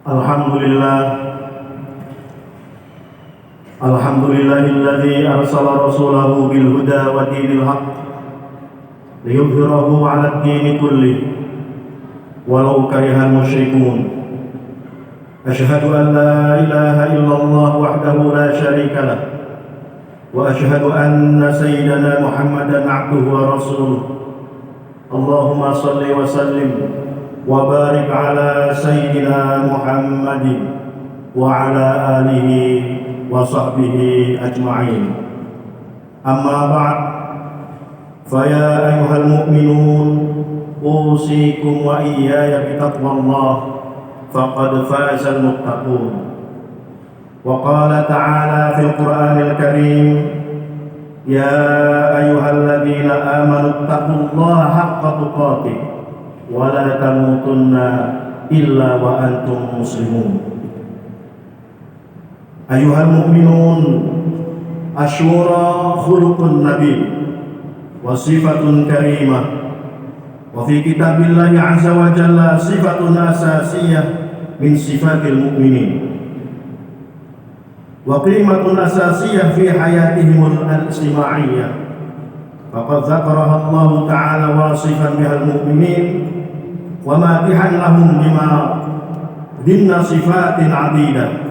Alhamdulillah, alhamdulillahilladzi arsala rasulahu bil huda wa dinil haqq liyudhhirahu 'ala ad-dini kullih walau karihal musyrikun. Asyhadu an la ilaha illallah wahdahu la syarika lah wa asyhadu anna sayyidana Muhammadan 'abduhu wa rasuluh. Allahumma shalli wa sallim wa barik ala sayyidina Muhammadin wa ala alihi wa sahbihi ajma'in. Amma ba'd, fa ya ayyuhal mu'minun usikum wa iyaya bitaqwallah faqad fazal muttaqun. Wa qala ta'ala fil Qur'anil Karim, ya ayyuhalladzina amanu taqullaha haqqa tuqatih wa la tamutunna illa wa antum muslimun. Ayuhal mu'minun, asyura khuluqun nabi wa sifatun karimah, wa fi kitabillahi azza wa jalla sifatun asasiyah min sifatil mu'minin wa qimatun asasiyah fi hayatihimul al-ijtima'iyyah. Faqad dzakaraha Allah ta'ala wasifan bihal mu'minin wa madihan lahum bima dimna sifatin 'adidah.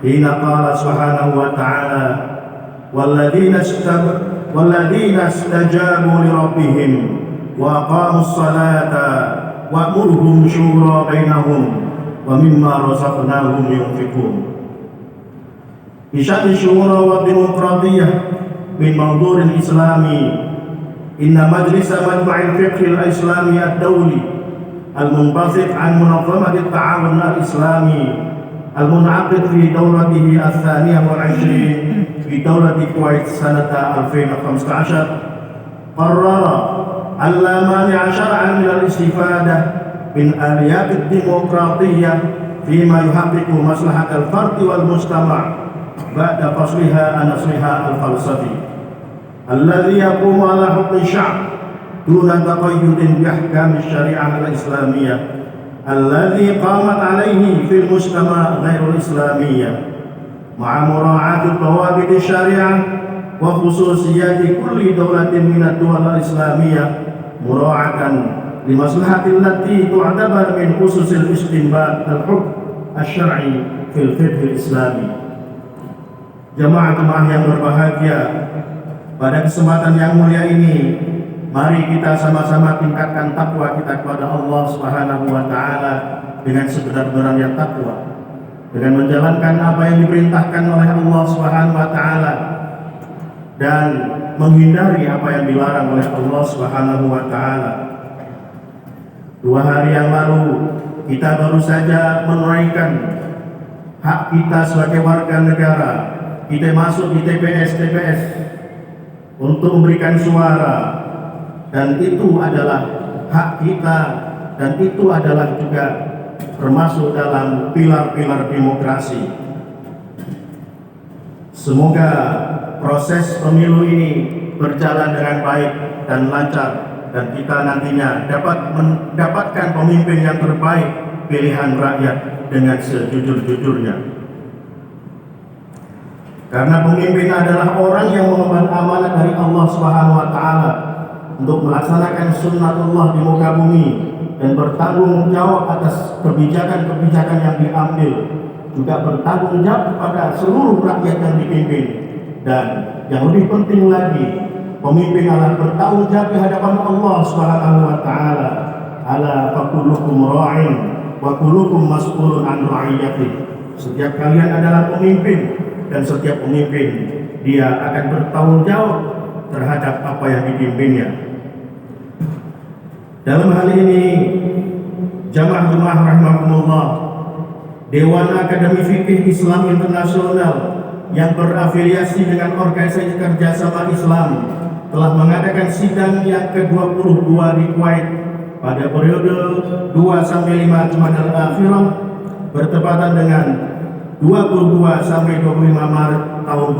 Hina qala subhanahu wa ta'ala walladzina istajabu li rabbihim wa aqamus salata wa'murhum syura bainahum wa mimma razaqnahum yunfiqun. Isyati syura wa demokratiyah min mawdu'il islami, inna majlisa majma'il fiqhil islami ad-dawli al-munbasit an munazamati at-ta'awun al-islami al-mun'aqid fi dawratihi al-thaniyah wal 'ishrin fi dawlati Kuwait sanata 2015 qarrara alla mani'a syar'an min al-istifadah min aliyat ad-demokratiyyah fima yuhaqqiqu maslahat al-fardi wal mujtama' ba'da fasliha an asliha al-falsafi alladhi yaqumu ala hukmi sya'b duna taqayyudin bi ahkam syariah al-islamiyyah alladhi qamat alaihi fil mujtama' ghairul islamiyyah ma'a mura'ati thawabit syariah wa khususiyati kulli dawlatin min ad-duwal al-islamiyyah mura'atan li maslahati allati tu'tabar min khususil istinbat al-hukm asy-syar'i fil fiqh al-islami. Jamaah yang berbahagia, pada kesempatan yang mulia ini mari kita sama-sama tingkatkan takwa kita kepada Allah Subhanahu wa taala dengan sebenar-benarnya takwa, dengan menjalankan apa yang diperintahkan oleh Allah Subhanahu wa taala dan menghindari apa yang dilarang oleh Allah Subhanahu wa taala. 2 hari yang lalu kita baru saja menunaikan hak kita sebagai warga negara. Kita masuk di TPS untuk memberikan suara, dan itu adalah hak kita, dan itu adalah juga termasuk dalam pilar-pilar demokrasi. Semoga proses pemilu ini berjalan dengan baik dan lancar, dan kita nantinya dapat mendapatkan pemimpin yang terbaik, pilihan rakyat dengan sejujur-jujurnya. Karena pemimpin adalah orang yang mengemban amanat dari Allah Subhanahu wa taala untuk melaksanakan sunnatullah di muka bumi dan bertanggung jawab atas kebijakan-kebijakan yang diambil, juga bertanggung jawab kepada seluruh rakyat yang dipimpin. Dan yang lebih penting lagi, pemimpin adalah bertanggung jawab di hadapan Allah Subhanahu wa taala. Ala fakullukum ra'in wa kullukum mas'ulun an ra'iyatihi. Setiap kalian adalah pemimpin, dan setiap pemimpin dia akan bertanggung jawab terhadap apa yang dipimpinnya. Dalam hal ini, jamaah rahimakumullah, Dewan Akademi Fikih Islam Internasional yang berafiliasi dengan Organisasi Kerjasama Islam telah mengadakan sidang yang ke-22 di Kuwait pada periode 2 sampai 5 Jumadil Akhirah bertepatan dengan 22 sampai 25 Maret tahun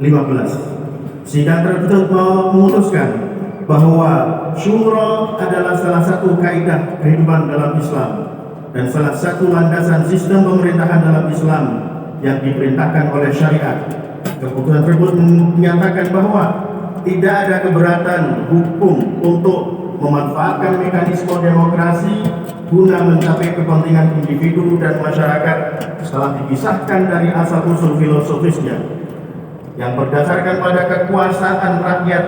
2015. Sidang tersebut memutuskan bahwa syura adalah salah satu kaidah kehidupan dalam Islam, dan salah satu landasan sistem pemerintahan dalam Islam yang diperintahkan oleh syariat. Keputusan tersebut menyatakan bahwa tidak ada keberatan hukum untuk memanfaatkan mekanisme demokrasi guna mencapai kepentingan individu dan masyarakat setelah dipisahkan dari asal-usul filosofisnya yang berdasarkan pada kekuasaan rakyat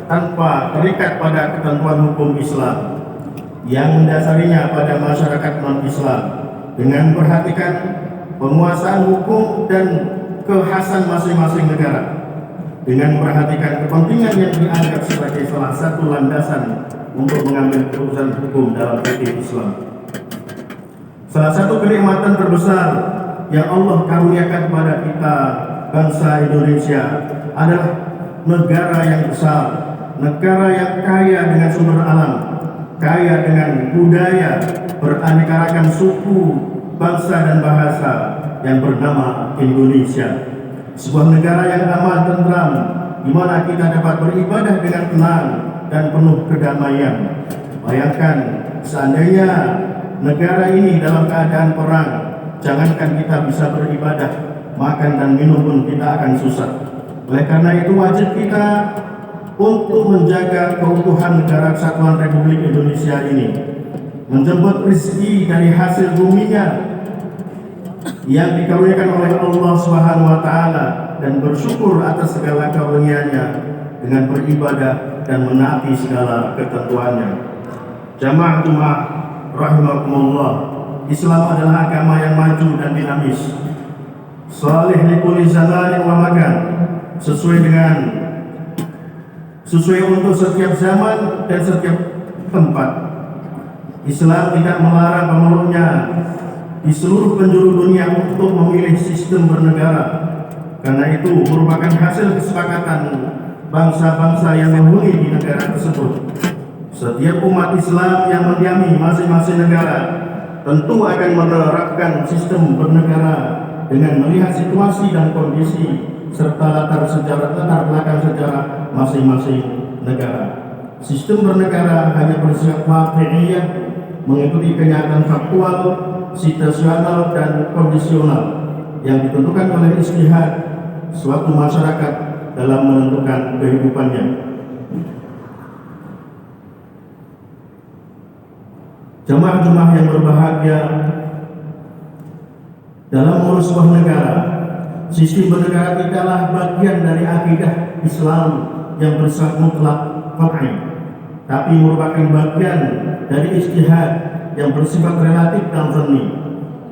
tanpa terikat pada ketentuan hukum Islam yang mendasarinya pada masyarakat non-Islam dengan memperhatikan penguasaan hukum dan kekhasan masing-masing negara, dengan memperhatikan kepentingan yang dianggap sebagai salah satu landasan untuk mengambil keputusan hukum dalam fikih Islam. Salah satu kenikmatan terbesar yang Allah karuniakan kepada kita bangsa Indonesia adalah negara yang besar, negara yang kaya dengan sumber alam, kaya dengan budaya, beraneka ragam suku, bangsa dan bahasa yang bernama Indonesia. Sebuah negara yang aman, tentram, di mana kita dapat beribadah dengan tenang dan penuh kedamaian. Bayangkan seandainya negara ini dalam keadaan perang, jangankan kita bisa beribadah, makan dan minum pun kita akan susah. Oleh karena itu wajib kita untuk menjaga keutuhan negara kesatuan Republik Indonesia ini, menjemput rezeki dari hasil buminya yang dikaruniakan oleh Allah Subhanahu wa taala dan bersyukur atas segala karunia-Nya dengan beribadah dan menaati segala ketentuannya. Jamaah rahimakumullah, Islam adalah agama yang maju dan dinamis, salih likulli zamanin wa makan, sesuai untuk setiap zaman dan setiap tempat. Islam tidak melarang pemeluknya di seluruh penjuru dunia untuk memilih sistem bernegara, karena itu merupakan hasil kesepakatan bangsa-bangsa yang menghuni di negara tersebut. Setiap umat Islam yang mendiami masing-masing negara tentu akan menerapkan sistem bernegara dengan melihat situasi dan kondisi serta latar belakang sejarah masing-masing negara. Sistem bernegara hanya bersifat waqi'iyah, mengikuti kenyataan faktual, situasional dan kondisional yang ditentukan oleh ijtihad suatu masyarakat dalam menentukan kehidupannya. Jemaah-jemaah yang berbahagia, dalam mengurus sebuah negara, sistem bernegara tidaklah bagian dari akidah Islam yang bersifat mutlak qat'i, tapi merupakan bagian dari ijtihad yang bersifat relatif dan zanni.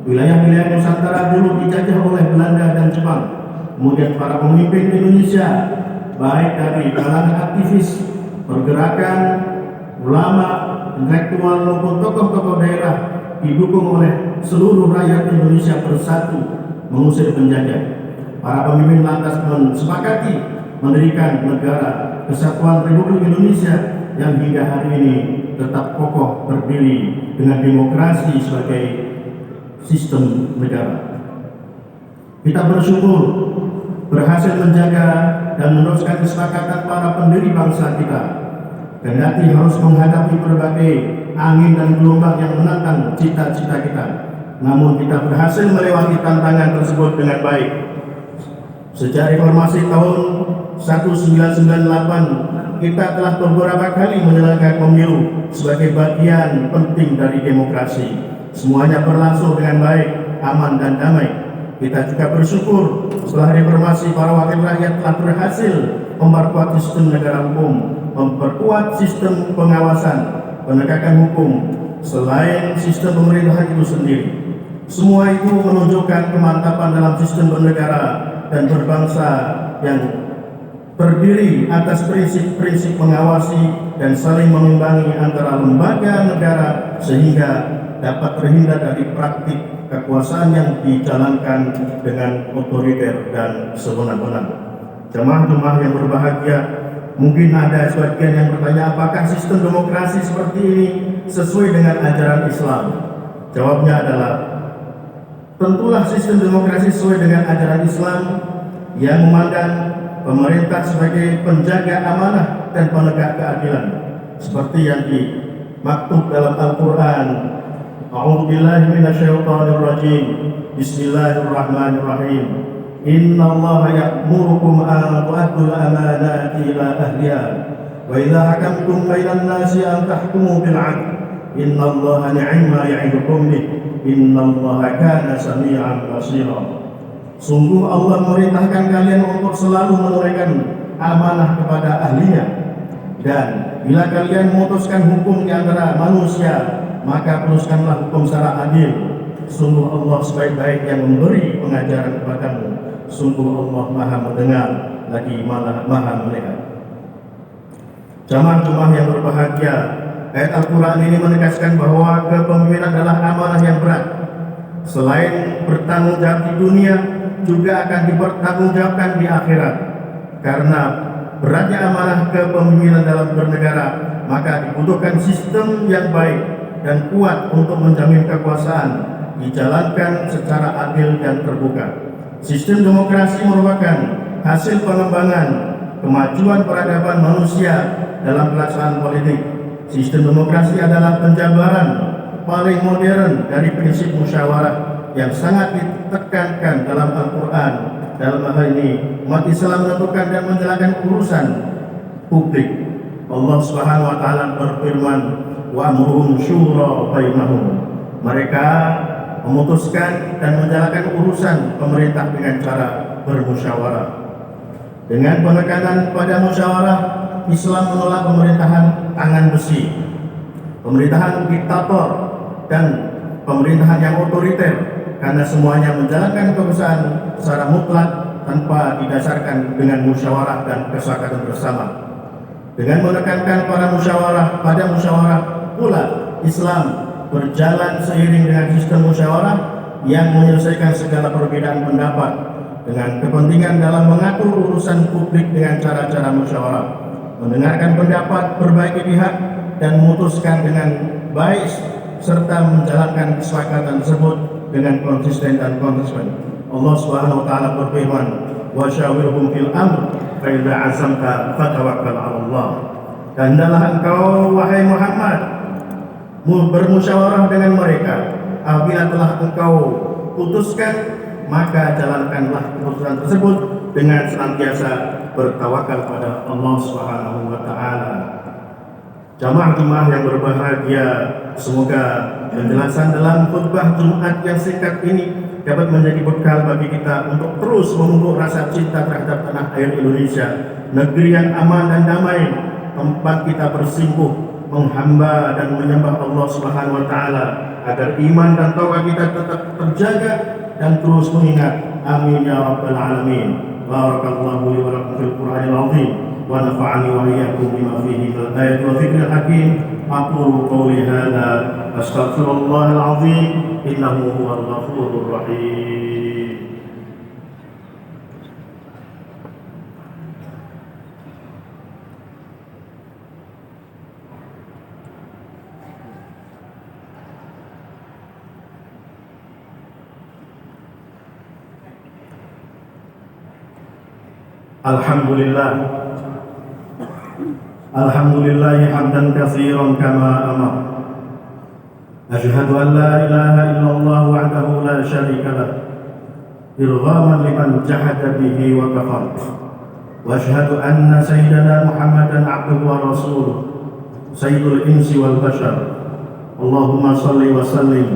Wilayah-wilayah Nusantara dulu dijajah oleh Belanda dan Jepang. Kemudian para pemimpin Indonesia, baik dari kalangan aktivis, pergerakan, ulama, intelektual maupun tokoh-tokoh daerah, didukung oleh seluruh rakyat Indonesia bersatu mengusir penjajah. Para pemimpin lantas sepakati mendirikan negara Kesatuan Republik Indonesia yang hingga hari ini tetap kokoh berdiri dengan demokrasi sebagai sistem negara. Kita bersyukur berhasil menjaga dan meneruskan kesepakatan para pendiri bangsa kita. Kendati harus menghadapi berbagai angin dan gelombang yang menantang cita-cita kita, namun kita berhasil melewati tantangan tersebut dengan baik. Sejak reformasi tahun 1998, kita telah beberapa kali menyelenggarakan pemilu sebagai bagian penting dari demokrasi. Semuanya berlangsung dengan baik, aman dan damai. Kita juga bersyukur setelah reformasi para wakil rakyat telah berhasil memperkuat sistem negara hukum, memperkuat sistem pengawasan, penegakan hukum, selain sistem pemerintahan itu sendiri. Semua itu menunjukkan kemantapan dalam sistem bernegara dan berbangsa yang terdiri atas prinsip-prinsip mengawasi dan saling mengimbangi antara lembaga negara sehingga dapat terhindar dari praktik kekuasaan yang dijalankan dengan otoriter dan sewenang-wenang. Jemaah-jemaah yang berbahagia, mungkin ada sebagian yang bertanya, apakah sistem demokrasi seperti ini sesuai dengan ajaran Islam? Jawabnya adalah, tentulah sistem demokrasi sesuai dengan ajaran Islam yang memandang pemerintah sebagai penjaga amanah dan penegak keadilan, seperti yang dimaktub dalam Al-Quran A'udzu billahi minasyaitonir rajim. Bismillahirrahmanirrahim. Innallaha ya'murukum an tu'addul amanati ila ahliha wa idza hakamtum bainan nasi an tahkumu bil 'adl. Innallaha ni'ma ya'idukum bih. Innallaha kana sami'an basira. Sungguh Allah memerintahkan kalian untuk selalu menunaikan amanah kepada ahlinya, dan bila kalian memutuskan hukum di antara manusia, maka putuskanlah hukum secara adil. Sungguh Allah sebaik-baik yang memberi pengajaran kepadamu. Sungguh Allah Maha mendengar lagi Maha melihat. Jamaah yang berbahagia, ayat Al-Quran ini menegaskan bahwa kepemimpinan adalah amanah yang berat. Selain bertanggung jawab di dunia, juga akan dipertanggungjawabkan di akhirat. Karena beratnya amanah kepemimpinan dalam bernegara, maka dibutuhkan sistem yang baik dan kuat untuk menjamin kekuasaan dijalankan secara adil dan terbuka. Sistem demokrasi merupakan hasil pengembangan kemajuan peradaban manusia dalam pelaksanaan politik. Sistem demokrasi adalah penjabaran paling modern dari prinsip musyawarah yang sangat ditekankan dalam Al-Quran. Dalam hal ini, umat Islam menentukan dan menjalankan urusan publik. Allah Subhanahu wa taala berfirman, "Wa amruhum syura bainahum." Mereka memutuskan dan menjalankan urusan pemerintah dengan cara bermusyawarah. Dengan penekanan pada musyawarah, Islam menolak pemerintahan tangan besi, pemerintahan diktator, dan pemerintahan yang otoriter, karena semuanya menjalankan kekuasaan secara mutlak tanpa didasarkan dengan musyawarah dan kesepakatan bersama. Dengan menekankan pada musyawarah pula, Islam berjalan seiring dengan sistem musyawarah yang menyelesaikan segala perbedaan pendapat dengan kepentingan dalam mengatur urusan publik dengan cara-cara musyawarah, mendengarkan pendapat berbagai pihak dan memutuskan dengan baik serta menjalankan kesepakatan tersebut dengan konsisten dan konsekuen. Allah Subhanahu wa taala berfirman, "Wa syawirhum fil amr fa idza 'azamta fatawakkal 'ala Allah." Dan hendaklah engkau wahai Muhammad bermusyawarah dengan mereka. Apabila telah engkau putuskan, maka jalankanlah keputusan tersebut dengan senantiasa bertawakal pada Allah Subhanahu wa taala. Jamaah yang berbahagia, semoga penjelasan dalam khutbah Jumat yang singkat ini dapat menjadi bekal bagi kita untuk terus memupuk rasa cinta terhadap tanah air Indonesia, negeri yang aman dan damai, tempat kita bersimpuh menghamba dan menyembah Allah Subhanahu wa taala, agar iman dan tauhid kita tetap terjaga dan terus mengingat. Amin ya rabbal alamin. Barakallahu li wa lakum fil Qur'anil azim wa nafa'ani wa iyyakum bima fihi minal ayati wa dzikril hakim. Aqulu qawli hadza astaghfirullahal azim innahu huwal ghafurur rahim. Alhamdulillah hamdan katsiran kama amar. Asyhadu an la ilaha illallah wahdahu la syarika lah, irghaman liman jahada bihi wa kafar. Wa asyhadu anna sayyidana Muhammadan abduhu wa rasuluh, sayyidul insi wal bashar. Allahumma salli wa sallim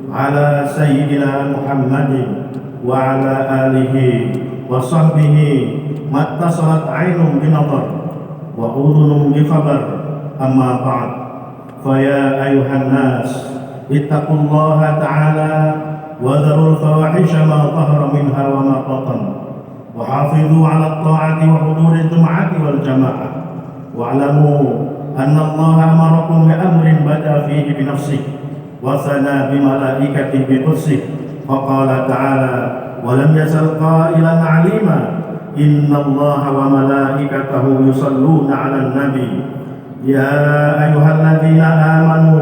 ala sayyidina Muhammadin wa ala alihi wa sahbihi mattasalat ainun binadar wa udhunun bikhabar. Amma ba'd, faya ayuhan nas ittaqullaha ta'ala wa dharul fawahisha ma dhahara minha wa ma batan, wa hafidhu ala ta'ati wa huduril jum'ati wal jama'ah, wa alamu anna allaha amarakum bi amrin bada fihi bi nafsihi wa sana bi malaikatihi bi qudsih. Faqala ta'ala, wa lam yazal qailan 'alima inna allaha wa malaikatahu yusalluna 'alan nabi ya ayyuhalladzina amanu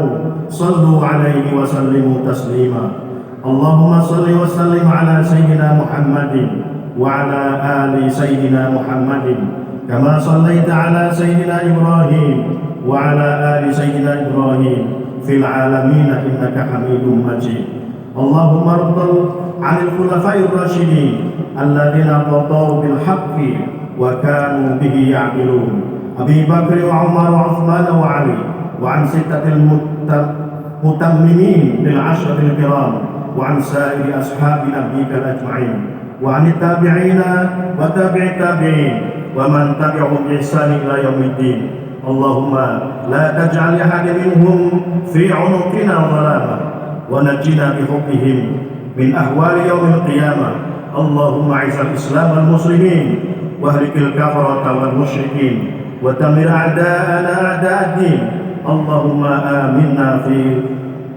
sallu 'alaihi wa sallimu taslima. Allahumma salli wa sallim 'ala sayyidina Muhammadin wa 'ala ali sayyidina Muhammadin kama sallaita 'ala sayyidina Ibrahim wa 'ala ali sayyidina Ibrahim في العالمين إنك حميد مجيد. اللهم ارض عن الخلفاء الراشدين الذين قضوا بالحق وكانوا به يعدلون، أبي بكر وعمر وعثمان وعلي، وعن ستة المتممين بالعشرة الكرام، وعن سائر أصحاب نبيك الأجمعين، وعن التابعين وتابع التابعين ومن تبعهم بإحسان إلى يوم الدين. اللهم لا تجعل أحد منهم في عنقنا ظلاما، ونجنا بحبهم من أهوال يوم القيامة. اللهم أعز الإسلام والمسلمين، واهلك الكفرة والمشركين، ودمر أعداءنا أعداء الدين. اللهم آمنا في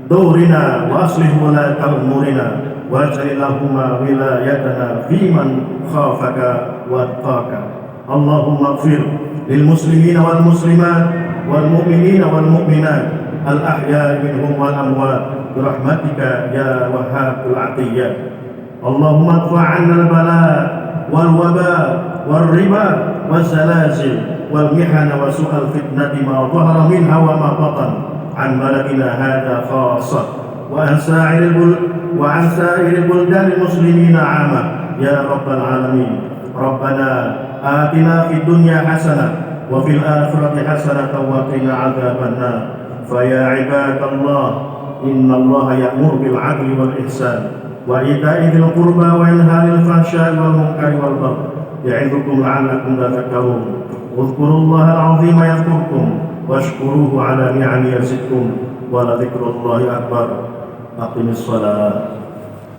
دورنا وأصلح ولاة أمورنا، واجعل اللهم ولايتنا في من خافك واتقاك. اللهم اغفر للمسلمين والمسلمات والمؤمنين والمؤمنات الأحياء منهم والأموات برحمتك يا وهاب العطيات. اللهم ادفع عنا البلاء والوباء والربا والزلازل والمحن وسوء الفتنة ما ظهر منها وما بطن عن بلدنا هذا خاصة، وعن سائر البلدان المسلمين عامة يا رب العالمين. ربنا آتنا في الدنيا حسنة وفي الآخرة حسنة وقنا عذاب النار. فيا عباد الله، إن الله يأمر بالعدل والإحسان وإيتاء ذي القربى وينهى عن الفحشاء والمنكر والبغي يعظكم لعلكم تذكرون. اذكروا الله العظيم يذكركم واشكروه على نعمه يزدكم ولذكر الله أكبر. أقم الصلاة.